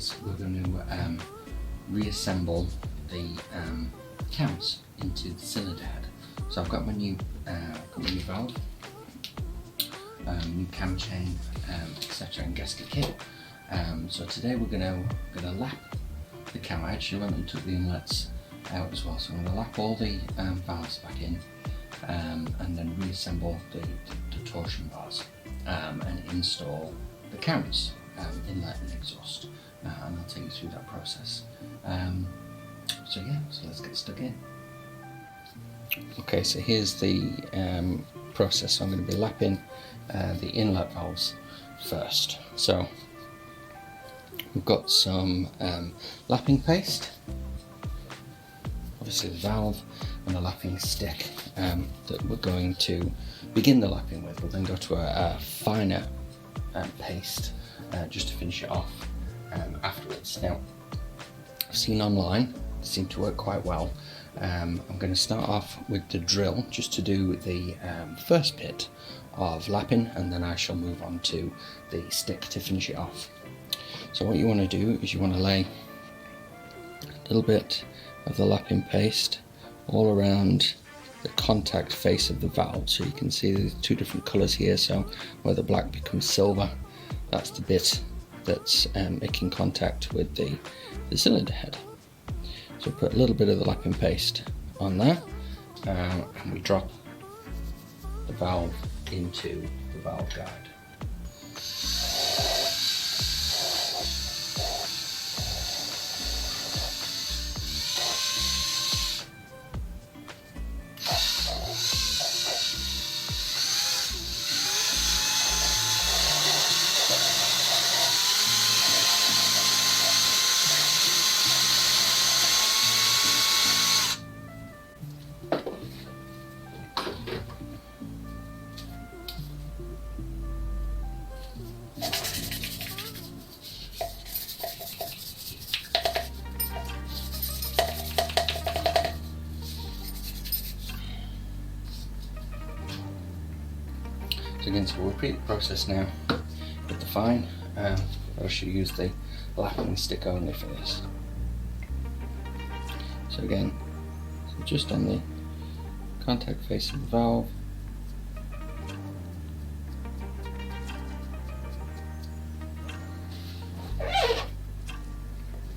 is we're going to reassemble the cams into the cylinder head. So I've got my new valve, new cam chain, etc. and gasket kit. So today we're going to lap the cam. I actually went and took the inlets out as well. So I'm going to lap all the valves back in and then reassemble the torsion bars and install the cams, inlet and exhaust. And I'll take you through that process. So let's get stuck in. Okay, so here's the process. So I'm going to be lapping the inlet valves first. So we've got some lapping paste, obviously the valve, and a lapping stick that we're going to begin the lapping with. We'll then go to a finer paste just to finish it off afterwards. Now, I've seen online, it seemed to work quite well. I'm going to start off with the drill just to do the first bit of lapping, and then I shall move on to the stick to finish it off. So what you want to do is you want to lay a little bit of the lapping paste all around the contact face of the valve. So you can see there's two different colours here, so where the black becomes silver, that's the bit that's making contact with the cylinder head. So put a little bit of the lapping paste on there, and we drop the valve into the valve guide. Again, so we'll repeat the process now with the fine. I should use the lapping stick only for this. So again, so just on the contact face of the valve,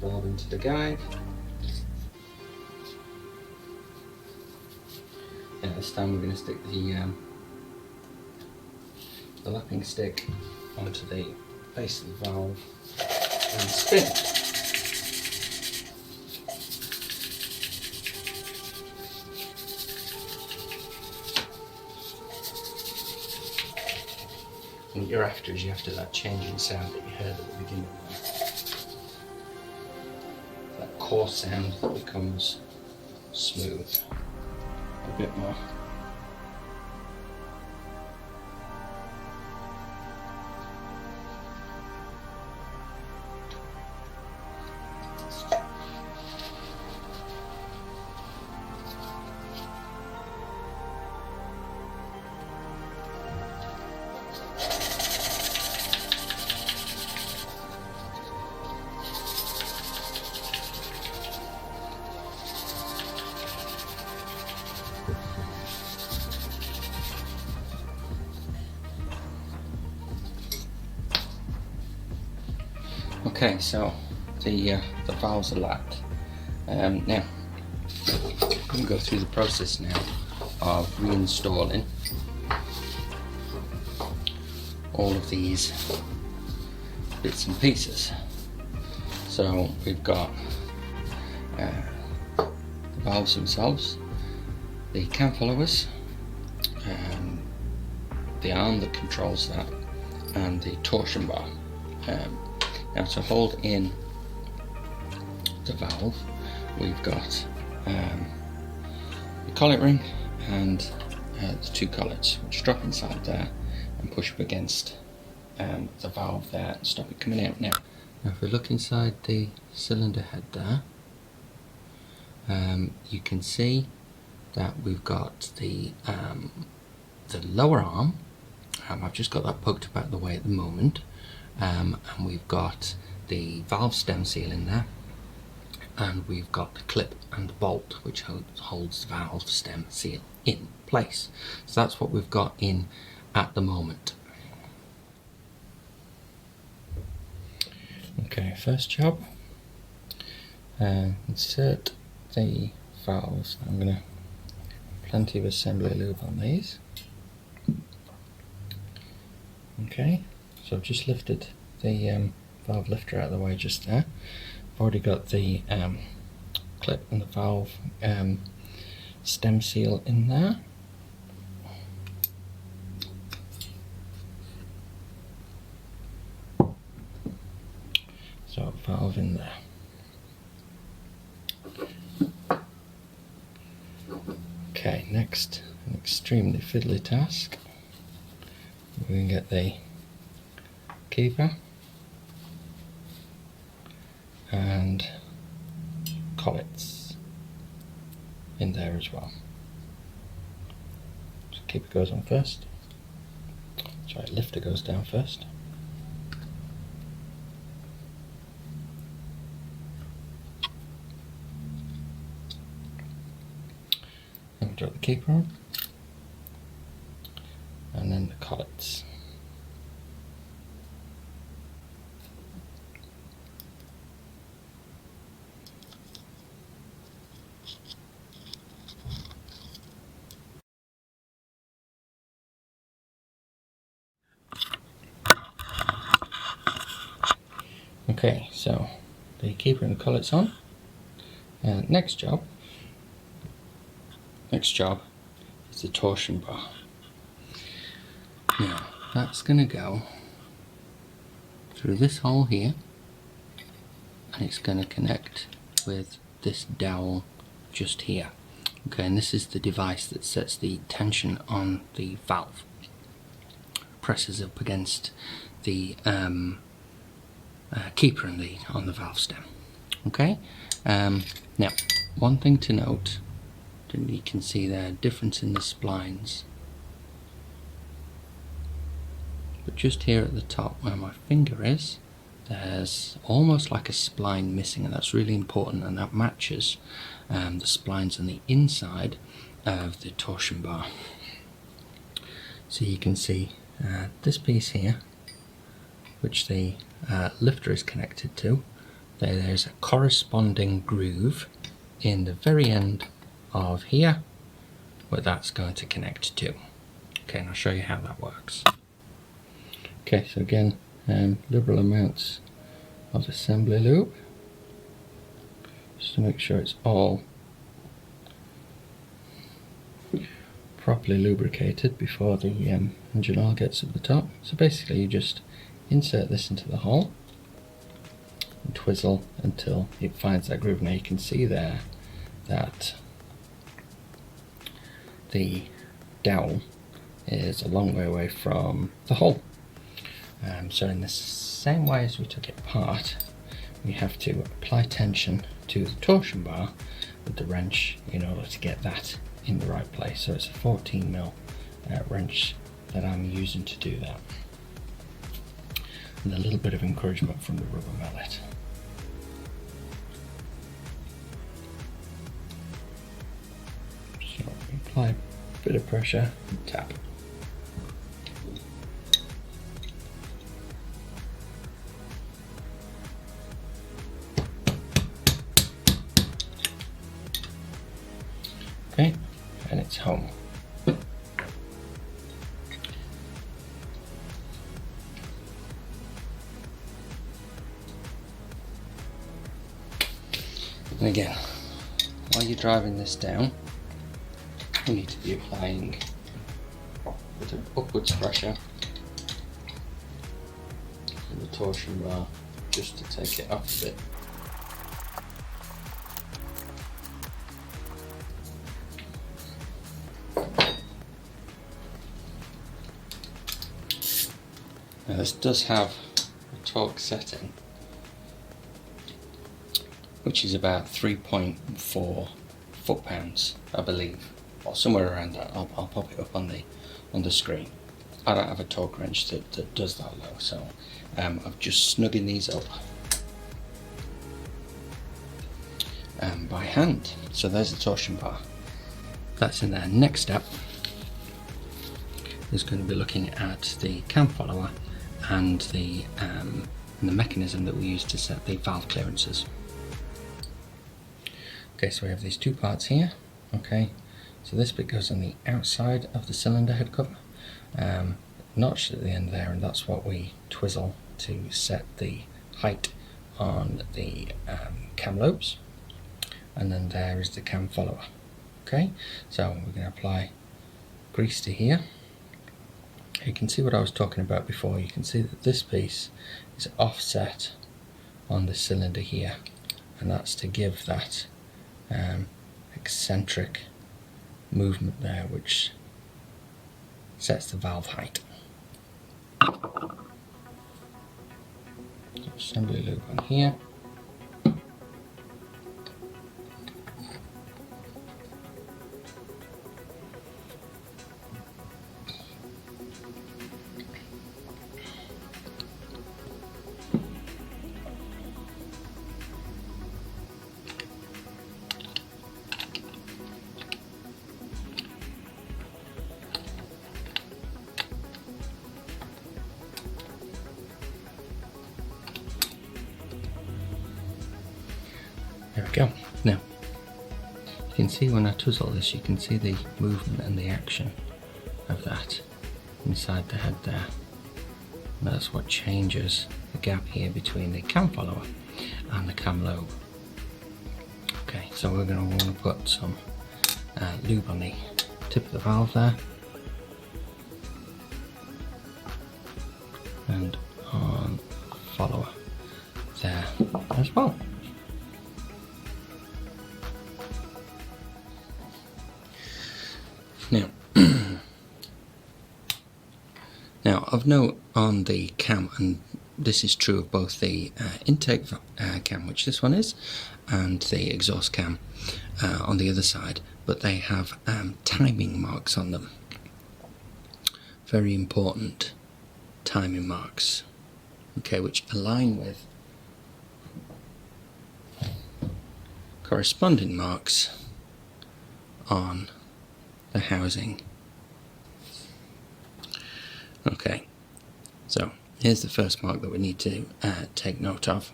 valve into the guide. And this time we're going to stick the lapping stick onto the face of the valve and spin. And what you're after is that changing sound that you heard at the beginning there. That coarse sound that becomes smooth. A bit more. Okay, so the valves are lapped. Now, I'm going to go through the process now of reinstalling all of these bits and pieces. So we've got the valves themselves, the cam followers, the arm that controls that, and the torsion bar. Now to hold in the valve, we've got the collet ring and the two collets, which drop inside there and push up against the valve there and stop it coming out. Now if we look inside the cylinder head there, you can see that we've got the lower arm. I've just got that poked up out of the way at the moment. And we've got the valve stem seal in there, and we've got the clip and bolt which holds the valve stem seal in place. So that's what we've got in at the moment. Okay, first job, insert the valves. I'm going to plenty of assembly lube on these. Okay, so I've just lifted the valve lifter out of the way just there. I've already got the clip and the valve stem seal in there. So valve in there. Okay, next, an extremely fiddly task. We can get the keeper and collets in there as well. So keeper goes on first. Sorry, lifter goes down first. And we drop the keeper on, and then the collets. Okay, so the keeper and the collets on. Next job is the torsion bar. Now that's going to go through this hole here, and it's going to connect with this dowel just here. Okay, and this is the device that sets the tension on the valve. Presses up against the keeper on the valve stem. Okay, now one thing to note, you can see there difference in the splines, but just here at the top where my finger is, there's almost like a spline missing, and that's really important, and that matches the splines on the inside of the torsion bar. So you can see this piece here, which the lifter is connected to. There's a corresponding groove in the very end of here where that's going to connect to. Okay, and I'll show you how that works. Okay, so again, liberal amounts of assembly lube, just to make sure it's all properly lubricated before the engine oil gets at the top. So basically you just insert this into the hole and twizzle until it finds that groove. Now you can see there that the dowel is a long way away from the hole. So in the same way as we took it apart, we have to apply tension to the torsion bar with the wrench in order to get that in the right place. So it's a 14mm wrench that I'm using to do that, and a little bit of encouragement from the rubber mallet. So apply a bit of pressure and tap. Okay, and it's home. And again, while you're driving this down, you need to be applying a bit of upwards pressure in the torsion bar just to take it off a bit. Now this does have a torque setting, which is about 3.4 foot-pounds, I believe, or somewhere around that. I'll pop it up on the screen. I don't have a torque wrench that does that low, so I'm just snugging these up by hand. So there's the torsion bar. That's in there. Next step is going to be looking at the cam follower and the mechanism that we use to set the valve clearances. Okay, so we have these two parts here. Okay, so this bit goes on the outside of the cylinder head cover, notched at the end there, and that's what we twizzle to set the height on the cam lobes. And then there is the cam follower. Okay, so we're going to apply grease to here. You can see what I was talking about before. You can see that this piece is offset on the cylinder here, and that's to give that eccentric movement there, which sets the valve height. So assembly lube on here. There we go. Now, you can see when I twizzle this, you can see the movement and the action of that inside the head there. And that's what changes the gap here between the cam follower and the cam lobe. Okay, so we're going to want to put some lube on the tip of the valve there, and on the follower there as well. Now, of note on the cam, and this is true of both the intake cam, which this one is, and the exhaust cam on the other side, but they have timing marks on them. Very important timing marks, okay, which align with corresponding marks on the housing. Okay, so here's the first mark that we need to take note of.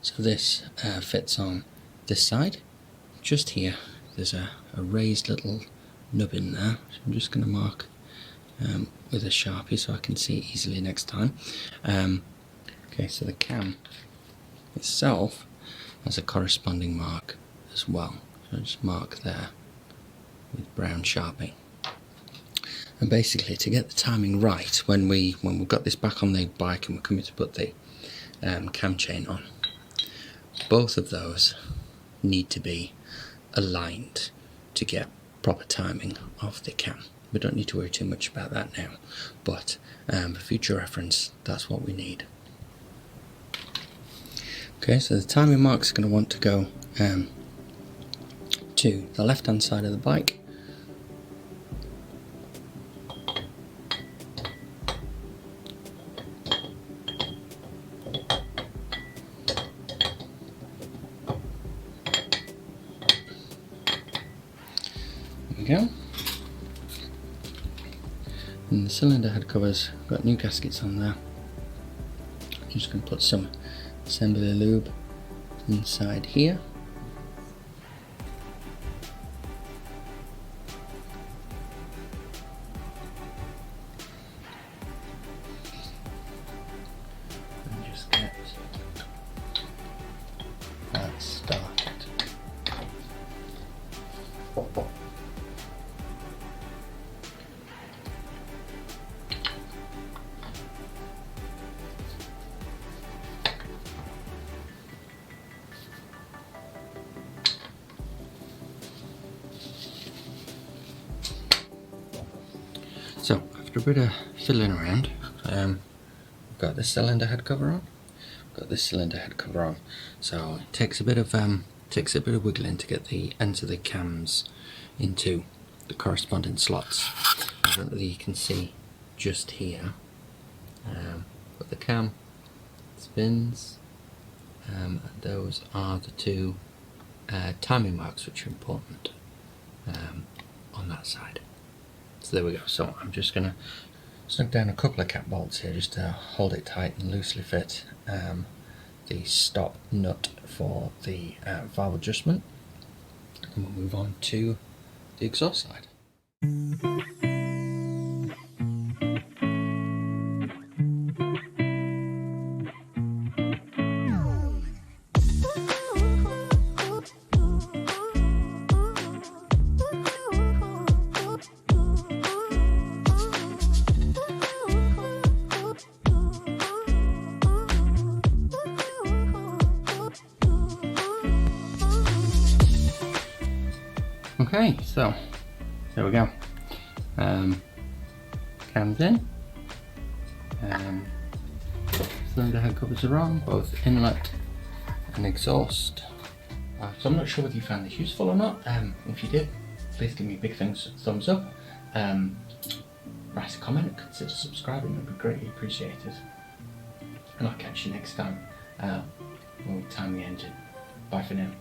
So this fits on this side. Just here there's a raised little nubbin there, so I'm just going to mark with a Sharpie so I can see it easily next time. Okay, so the cam itself has a corresponding mark as well, so I'll just mark there with brown Sharpie. And basically, to get the timing right, when we've got this back on the bike and we're coming to put the cam chain on, both of those need to be aligned to get proper timing of the cam. We don't need to worry too much about that now, but for future reference, that's what we need. Okay, so the timing marks are going to want to go to the left hand side of the bike. Go. And the cylinder head covers, got new gaskets on there. I'm just going to put some assembly lube inside here. And just get that started. So after a bit of fiddling around, we've got the cylinder head cover on. So it takes a bit of wiggling to get the ends of the cams into the corresponding slots. I don't know whether you can see just here, but the cam spins Those are the two timing marks which are important on that side. So there we go. So I'm just going to snug down a couple of cap bolts here just to hold it tight and loosely fit the stop nut for the valve adjustment, and we'll move on to the exhaust side. Okay, so there we go. Cams in. Cylinder head covers are on, both inlet and exhaust. So I'm not sure whether you found this useful or not. If you did, please give me a big thumbs up. Write a comment, consider subscribing, it would be greatly appreciated. And I'll catch you next time when we time the engine. Bye for now.